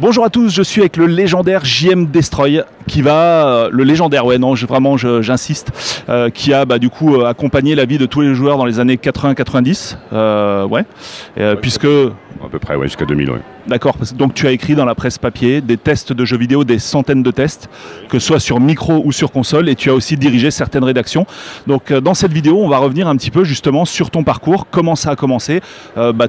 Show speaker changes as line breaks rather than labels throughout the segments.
Bonjour à tous, je suis avec le légendaire JM Destroy qui va, le légendaire, ouais non, j'insiste, qui a du coup accompagné la vie de tous les joueurs dans les années 80-90, puisque...
À peu près, ouais, jusqu'à 2000, ouais.
D'accord, donc tu as écrit dans la presse papier des tests de jeux vidéo, des centaines de tests, que ce soit sur micro ou sur console, et tu as aussi dirigé certaines rédactions. Donc dans cette vidéo, on va revenir un petit peu justement sur ton parcours, comment ça a commencé,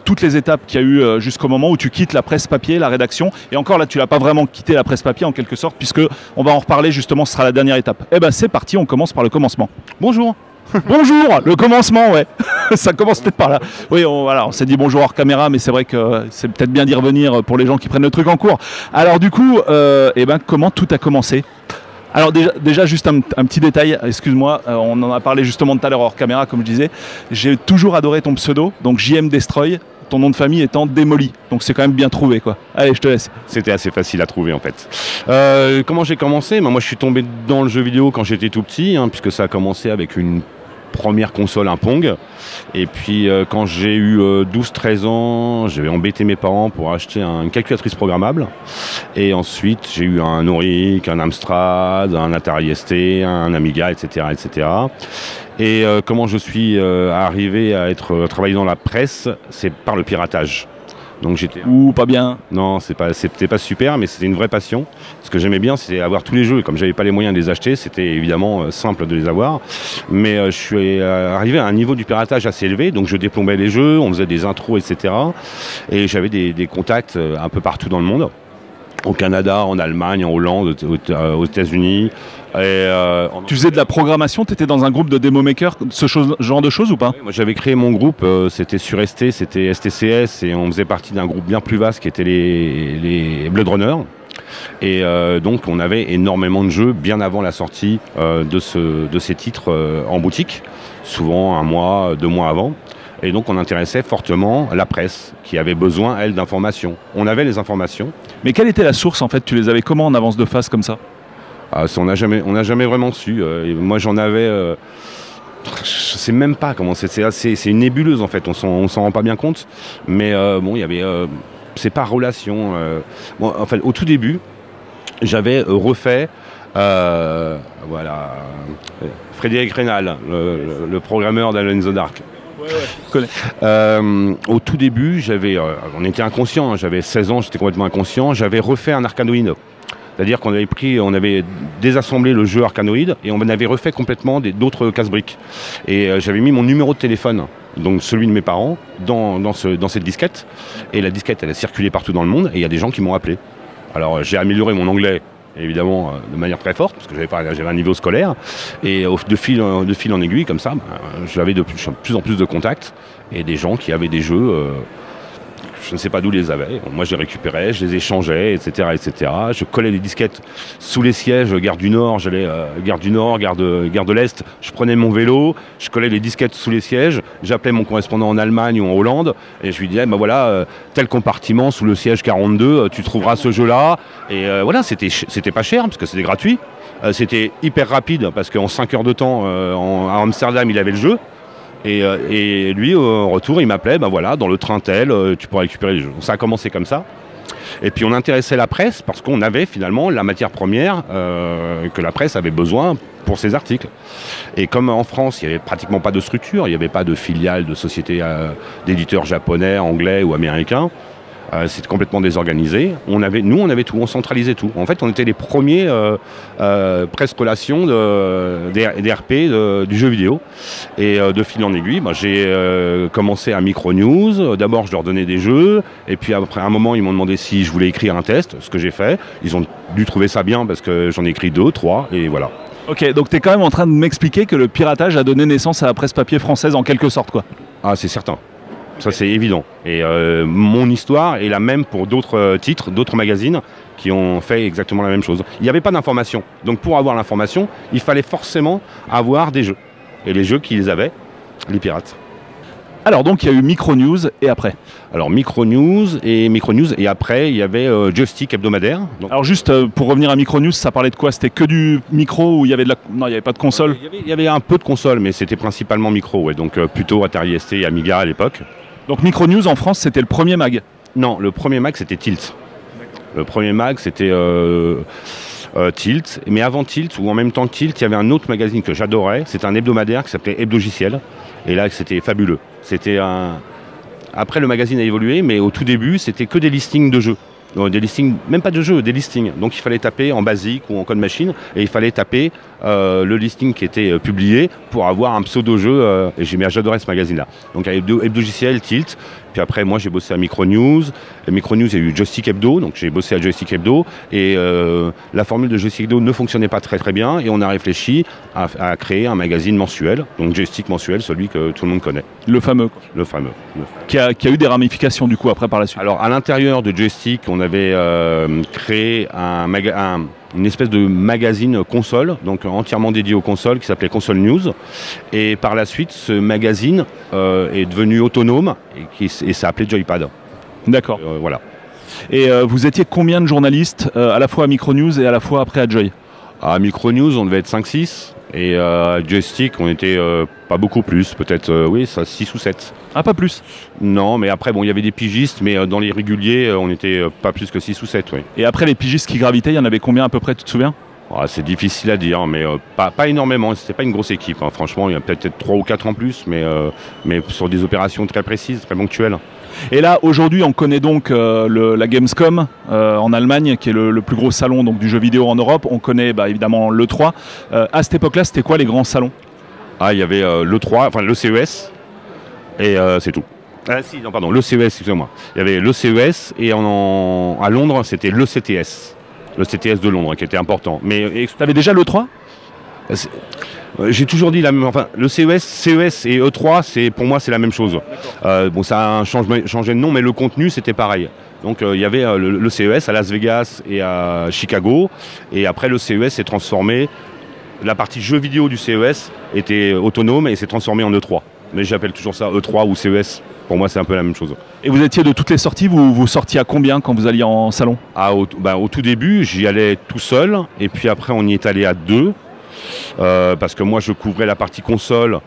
toutes les étapes qu'il y a eu jusqu'au moment où tu quittes la presse papier, la rédaction, et encore là, tu n'as pas vraiment quitté la presse papier en quelque sorte, puisque on va en reparler justement, ce sera la dernière étape. Eh ben c'est parti, on commence par le commencement.
Bonjour.
Bonjour, le commencement, ouais. Ça commence peut-être par là. Oui, on s'est dit bonjour hors caméra, mais c'est vrai que c'est peut-être bien d'y revenir pour les gens qui prennent le truc en cours. Alors du coup, comment tout a commencé ? Alors déjà juste un petit détail, excuse-moi, on en a parlé justement tout à l'heure hors caméra, comme je disais. J'ai toujours adoré ton pseudo, donc JM Destroy, ton nom de famille étant Démoli. Donc c'est quand même bien trouvé, quoi. Allez, je te laisse.
C'était assez facile à trouver en fait. Comment j'ai commencé ? Moi je suis tombé dans le jeu vidéo quand j'étais tout petit, puisque ça a commencé avec une première console, un Pong. Et puis quand j'ai eu 12-13 ans, j'avais embêté mes parents pour acheter une calculatrice programmable. Et ensuite j'ai eu un Auric, un Amstrad, un Atari ST, un Amiga, etc. etc. Et comment je suis arrivé à travailler dans la presse, c'est par le piratage. Donc j'étais...
Ou pas bien.
Non, c'était pas super, mais c'était une vraie passion. Ce que j'aimais bien, c'était avoir tous les jeux. Comme j'avais pas les moyens de les acheter, c'était évidemment simple de les avoir. Mais je suis arrivé à un niveau du piratage assez élevé, donc je déplombais les jeux, on faisait des intros, etc. Et j'avais des contacts un peu partout dans le monde. Au Canada, en Allemagne, en Hollande, aux États-Unis.
Tu faisais de la programmation, tu étais dans un groupe de démo makers, genre de choses ou pas ?
Oui, moi j'avais créé mon groupe, c'était sur ST, c'était STCS, et on faisait partie d'un groupe bien plus vaste qui était les Blood Runner. Et donc on avait énormément de jeux bien avant la sortie de ces titres en boutique, souvent 1 mois, 2 mois avant. Et donc on intéressait fortement la presse qui avait besoin, elle, d'informations. On avait les informations.
Mais quelle était la source en fait ? Tu les avais comment en avance de phase comme ça ?
On n'a jamais vraiment su. Moi j'en avais... je sais même pas comment c'est une nébuleuse en fait, on s'en rend pas bien compte. Mais il y avait... c'est par relation. En fait, au tout début, j'avais refait... Frédéric Rénal, le programmeur d'Alone in the Dark. Au tout début, on était inconscient, j'avais 16 ans, j'étais complètement inconscient, j'avais refait un Arkanoid. C'est-à-dire qu'on avait désassemblé le jeu Arkanoid et on avait refait complètement d'autres casse-briques. Et j'avais mis mon numéro de téléphone, donc celui de mes parents, dans cette disquette. Et la disquette, elle a circulé partout dans le monde et il y a des gens qui m'ont appelé. Alors j'ai amélioré mon anglais, évidemment de manière très forte, parce que j'avais un niveau scolaire, et de fil en aiguille, comme ça, j'avais de plus en plus de contacts, et des gens qui avaient des jeux, je ne sais pas d'où ils les avaient, moi je les récupérais, je les échangeais, etc., etc. Je collais les disquettes sous les sièges, gare du Nord, j'allais gare du Nord, gare de l'Est, je prenais mon vélo, je collais les disquettes sous les sièges, j'appelais mon correspondant en Allemagne ou en Hollande, et je lui disais, tel compartiment sous le siège 42, tu trouveras ce jeu-là, et voilà, c'était pas cher, parce que c'était gratuit, c'était hyper rapide, parce qu'en 5 heures de temps, à Amsterdam, il avait le jeu, et lui, au retour, il m'appelait, dans le train tel, tu pourras récupérer les jeux. Ça a commencé comme ça. Et puis on intéressait la presse parce qu'on avait finalement la matière première que la presse avait besoin pour ses articles. Et comme en France, il n'y avait pratiquement pas de structure, il n'y avait pas de filiale de sociétés d'éditeurs japonais, anglais ou américains, c'était complètement désorganisé. On avait tout, on centralisait tout. En fait, on était les premiers presse relations des RP du jeu vidéo. Et de fil en aiguille, j'ai commencé à Micro News. D'abord, je leur donnais des jeux. Et puis après un moment, ils m'ont demandé si je voulais écrire un test, ce que j'ai fait. Ils ont dû trouver ça bien parce que j'en ai écrit 2, 3, et voilà.
Ok, donc tu es quand même en train de m'expliquer que le piratage a donné naissance à la presse papier française en quelque sorte, quoi.
Ah, c'est certain. Ça, c'est évident. Et mon histoire est la même pour d'autres titres, d'autres magazines qui ont fait exactement la même chose. Il n'y avait pas d'information. Donc pour avoir l'information, il fallait forcément avoir des jeux. Et les jeux qu'ils avaient, les pirates.
Alors donc il y a eu Micro News et après.
Alors Micro News et après il y avait Joystick hebdomadaire. Donc,
alors juste pour revenir à Micro News, ça parlait de quoi? C'était que du micro ou il y avait de la... Non, il n'y avait pas de console?
Il y avait un peu de console, mais c'était principalement micro, ouais, donc plutôt Atari ST et Amiga à l'époque.
Donc Micro News en France, c'était le premier mag?
Non, le premier mag c'était Tilt. Le premier mag, c'était Tilt. Mais avant Tilt, ou en même temps Tilt, il y avait un autre magazine que j'adorais. C'était un hebdomadaire qui s'appelait Hebdogiciel. Et là, c'était fabuleux. Après, le magazine a évolué, mais au tout début, c'était que des listings de jeux. Des listings, même pas de jeux, des listings. Donc il fallait taper en basique ou en code machine et il fallait taper le listing qui était publié pour avoir un pseudo-jeu. Et j'adorais ce magazine-là. Donc il y avait Hebdogiciel, Tilt. Puis après, moi, j'ai bossé à Micronews. À Micronews, il y a eu Joystick Hebdo. Donc j'ai bossé à Joystick Hebdo. Et la formule de Joystick Hebdo ne fonctionnait pas très très bien. Et on a réfléchi à créer un magazine mensuel. Donc Joystick mensuel, celui que tout le monde connaît.
Le fameux.
Le fameux.
Qui a eu des ramifications du coup après par la suite.
Alors à l'intérieur de Joystick, on avait créé une espèce de magazine console, donc entièrement dédié aux consoles, qui s'appelait Console News. Et par la suite, ce magazine est devenu autonome et ça s'appelait Joypad.
D'accord.
Voilà.
Et vous étiez combien de journalistes à la fois à Micronews et à la fois après à Joy?
À Micronews, on devait être 5-6. Et à Joystick, on était pas beaucoup plus, peut-être 6 ou 7.
Ah, pas plus?
Non, mais après, bon, il y avait des pigistes, mais dans les réguliers, on était pas plus que 6 ou 7, oui.
Et après, les pigistes qui gravitaient, il y en avait combien à peu près, tu te souviens?
C'est difficile à dire, mais pas énormément. C'était pas une grosse équipe, hein. Franchement, il y a peut-être 3 ou 4 en plus, mais sur des opérations très précises, très ponctuelles.
Et là, aujourd'hui, on connaît donc la Gamescom en Allemagne, qui est le plus gros salon donc, du jeu vidéo en Europe. On connaît évidemment l'E3. À cette époque-là, c'était quoi les grands salons?
Il y avait l'E3, enfin le CES, et c'est tout. Le CES, excusez-moi. Il y avait le CES, et à Londres, c'était le CTS. Le CTS de Londres, qui était important. Mais
tu avais déjà l'E3?
J'ai toujours dit la même. Enfin, le CES et E3, pour moi, c'est la même chose. Ça a changé de nom, mais le contenu, c'était pareil. Donc, il y avait le CES à Las Vegas et à Chicago. Et après, le CES s'est transformé. La partie jeux vidéo du CES était autonome et s'est transformée en E3. Mais j'appelle toujours ça E3 ou CES. Pour moi, c'est un peu la même chose.
Et vous étiez de toutes les sorties, vous sortiez à combien quand vous alliez en salon?
Au tout début, j'y allais tout seul. Et puis après, on y est allé à 2. Parce que moi, je couvrais la partie console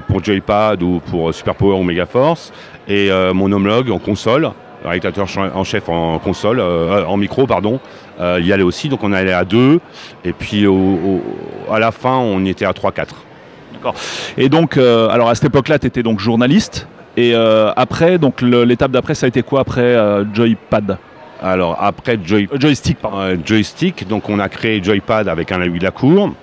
pour Joypad ou pour Superpower ou Megaforce. Et mon homologue en console, rédacteur en chef en console, en micro, pardon, y allait aussi. Donc on allait à 2. Et puis à la fin, on était à 3-4.
D'accord. Et donc, alors à cette époque-là, tu étais donc journaliste. Et après, donc l'étape d'après, ça a été quoi après Joypad?
Alors après
Joystick, pardon.
Joystick, donc on a créé Joypad avec un Louis Lacour.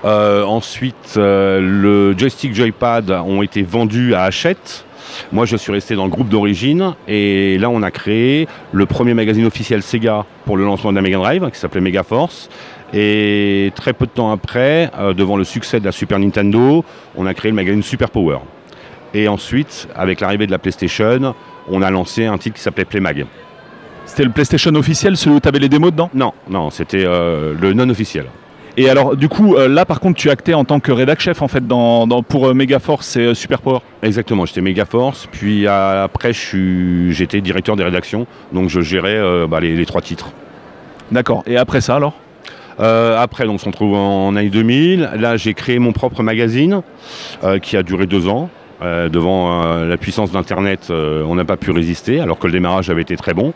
Ensuite, le Joystick Joypad ont été vendus à Hachette. Moi, je suis resté dans le groupe d'origine. Et là, on a créé le premier magazine officiel Sega pour le lancement de la Mega Drive, qui s'appelait Megaforce. Et très peu de temps après, devant le succès de la Super Nintendo, on a créé le magazine Super Power. Et ensuite, avec l'arrivée de la PlayStation, on a lancé un titre qui s'appelait Playmag.
C'était le PlayStation officiel, celui où tu avais les démos dedans?
Non, c'était le non officiel.
Et alors, du coup, là, par contre, tu actais en tant que rédac chef, en fait, pour Megaforce et Super Power? Exactement,
j'étais Megaforce, puis après, j'étais directeur des rédactions, donc je gérais les 3 titres.
D'accord, et après ça, alors?
Après, donc, on se retrouve en année 2000. Là, j'ai créé mon propre magazine, qui a duré 2 ans. Devant la puissance d'Internet, on n'a pas pu résister, alors que le démarrage avait été très bon.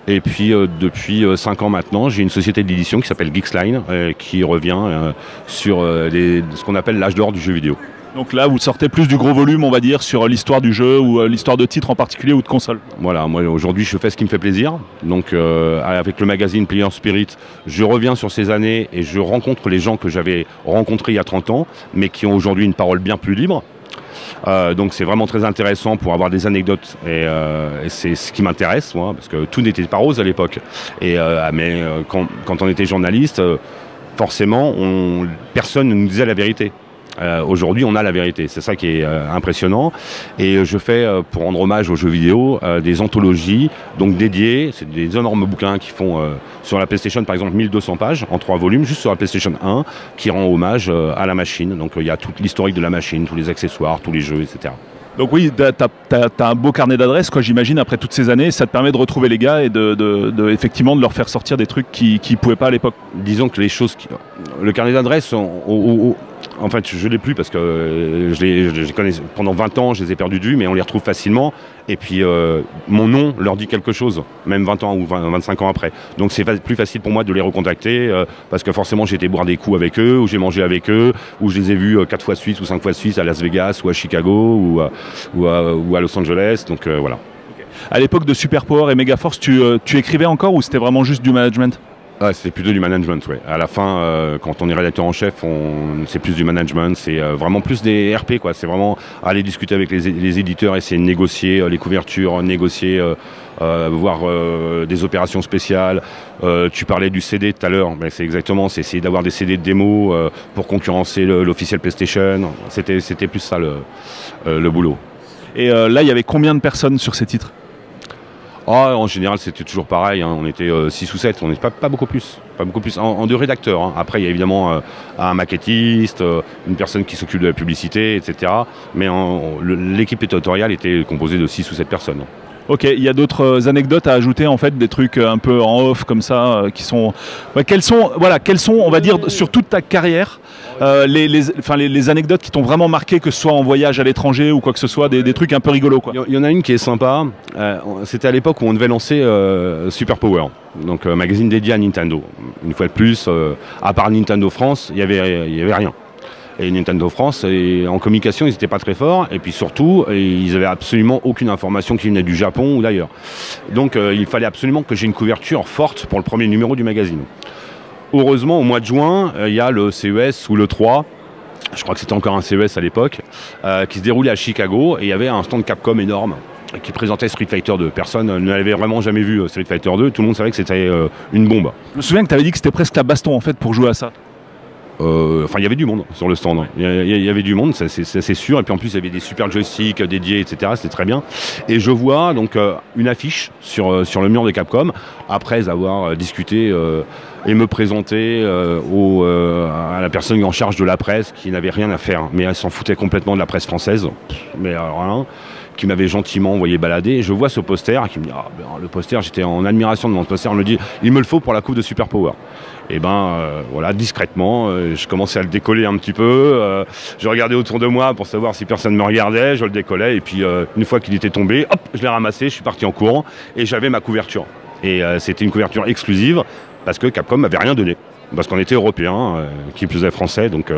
Et puis, depuis 5 ans maintenant, j'ai une société d'édition qui s'appelle Geeksline, qui revient sur ce qu'on appelle l'âge d'or du jeu vidéo.
Donc là, vous sortez plus du gros volume, on va dire, sur l'histoire du jeu ou l'histoire de titres en particulier ou de console.
Voilà, moi aujourd'hui, je fais ce qui me fait plaisir. Donc, avec le magazine Player Spirit, je reviens sur ces années et je rencontre les gens que j'avais rencontrés il y a 30 ans, mais qui ont aujourd'hui une parole bien plus libre. Donc c'est vraiment très intéressant pour avoir des anecdotes et c'est ce qui m'intéresse moi, parce que tout n'était pas rose à l'époque. Mais quand on était journaliste, forcément personne ne nous disait la vérité. Aujourd'hui on a la vérité, c'est ça qui est impressionnant. Et je fais, pour rendre hommage aux jeux vidéo, des anthologies donc dédiées, c'est des énormes bouquins qui font sur la PlayStation par exemple 1200 pages en 3 volumes, juste sur la PlayStation 1, qui rend hommage à la machine. Donc il y a toute l'historique de la machine, tous les accessoires, tous les jeux, etc.
Donc oui, t'as un beau carnet d'adresses, quoi, j'imagine, après toutes ces années. Ça te permet de retrouver les gars et effectivement de leur faire sortir des trucs qu'ils ne pouvaient pas à l'époque.
Disons que les choses... Le carnet d'adresses, En fait, je l'ai plus parce que je les connais pendant 20 ans, je les ai perdus de vue, mais on les retrouve facilement. Et puis, mon nom leur dit quelque chose, même 20 ans ou 25 ans après. Donc, c'est plus facile pour moi de les recontacter parce que forcément, j'ai été boire des coups avec eux, ou j'ai mangé avec eux, ou je les ai vus 4 fois de suite ou 5 fois de suite à Las Vegas, ou à Chicago, ou à Los Angeles. Donc, voilà.
À l'époque de Superpower et Megaforce, tu écrivais encore ou c'était vraiment juste du management?
C'était plutôt du management, ouais. À la fin, quand on est rédacteur en chef, c'est plus du management, c'est vraiment plus des RP, quoi. C'est vraiment aller discuter avec les éditeurs, essayer de négocier les couvertures, négocier, voir des opérations spéciales. Tu parlais du CD tout à l'heure, mais c'est exactement, c'est essayer d'avoir des CD de démo pour concurrencer l'officiel PlayStation. C'était plus ça le boulot.
Et là, il y avait combien de personnes sur ces titres?
En général, c'était toujours pareil, hein. On était 6 ou 7, on n'est pas beaucoup plus. Pas beaucoup plus en de rédacteurs, hein. Après, il y a évidemment un maquettiste, une personne qui s'occupe de la publicité, etc. Mais l'équipe éditoriale était composée de 6 ou 7 personnes.
Ok, il y a d'autres anecdotes à ajouter, en fait, des trucs un peu en off comme ça, qui sont... Ouais, quelles sont, on va dire, sur toute ta carrière, les anecdotes qui t'ont vraiment marqué, que ce soit en voyage à l'étranger ou quoi que ce soit, des trucs un peu rigolos, quoi.
Il y en a une qui est sympa, c'était à l'époque où on devait lancer Superpower, donc magazine dédié à Nintendo. Une fois de plus, à part Nintendo France, il y avait rien. Et Nintendo France, en communication, ils n'étaient pas très forts. Et puis surtout, ils n'avaient absolument aucune information qui venait du Japon ou d'ailleurs. Donc il fallait absolument que j'ai une couverture forte pour le premier numéro du magazine. Heureusement, au mois de juin, il y a le CES ou le 3, je crois que c'était encore un CES à l'époque, qui se déroulait à Chicago. Et il y avait un stand Capcom énorme qui présentait Street Fighter 2. Personne ne l'avait vraiment jamais vu, Street Fighter 2. Tout le monde savait que c'était une bombe.
Je me souviens que tu avais dit que c'était presque la baston, en fait, pour jouer à ça.
Enfin, il y avait du monde sur le stand. Il y avait du monde, c'est sûr. Et puis en plus, il y avait des super joysticks dédiés, etc. C'était très bien. Et je vois donc une affiche sur le mur de Capcom, après avoir discuté et me présenter à la personne en charge de la presse, qui n'avait rien à faire. Mais elle s'en foutait complètement de la presse française. Mais alors hein, qui m'avait gentiment envoyé balader. Et je vois ce poster, qui me dit le poster, j'étais en admiration de mon poster. On me dit, il me le faut pour la coupe de Superpower. Et voilà, discrètement, je commençais à le décoller un petit peu. Je regardais autour de moi pour savoir si personne me regardait. Je le décollais et puis une fois qu'il était tombé, hop, je l'ai ramassé. Je suis parti en courant et j'avais ma couverture. Et c'était une couverture exclusive parce que Capcom m'avait rien donné. Parce qu'on était européens, qui plus est français, donc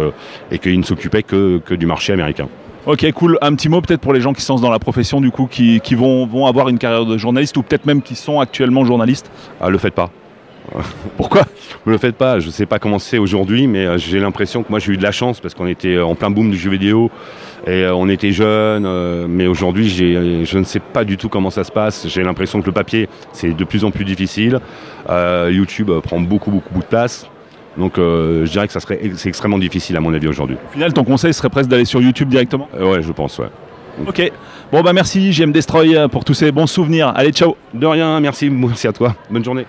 et qu'ils ne s'occupaient que du marché américain.
Ok, cool. Un petit mot peut-être pour les gens qui se lancent dans la profession, du coup, qui vont avoir une carrière de journaliste ou peut-être même qui sont actuellement journalistes.
Le faites pas.
Pourquoi?
Ne le faites pas, je ne sais pas comment c'est aujourd'hui, mais j'ai l'impression que moi j'ai eu de la chance parce qu'on était en plein boom du jeu vidéo et on était jeunes, mais aujourd'hui je ne sais pas du tout comment ça se passe. J'ai l'impression que le papier c'est de plus en plus difficile, YouTube prend beaucoup de place. Donc je dirais que c'est extrêmement difficile à mon avis aujourd'hui.
Au final, ton conseil serait presque d'aller sur YouTube directement?
Ouais, je pense, ouais.
Ok, bon merci JM Destroy pour tous ces bons souvenirs. Allez, ciao.
De rien, merci à toi, bonne journée.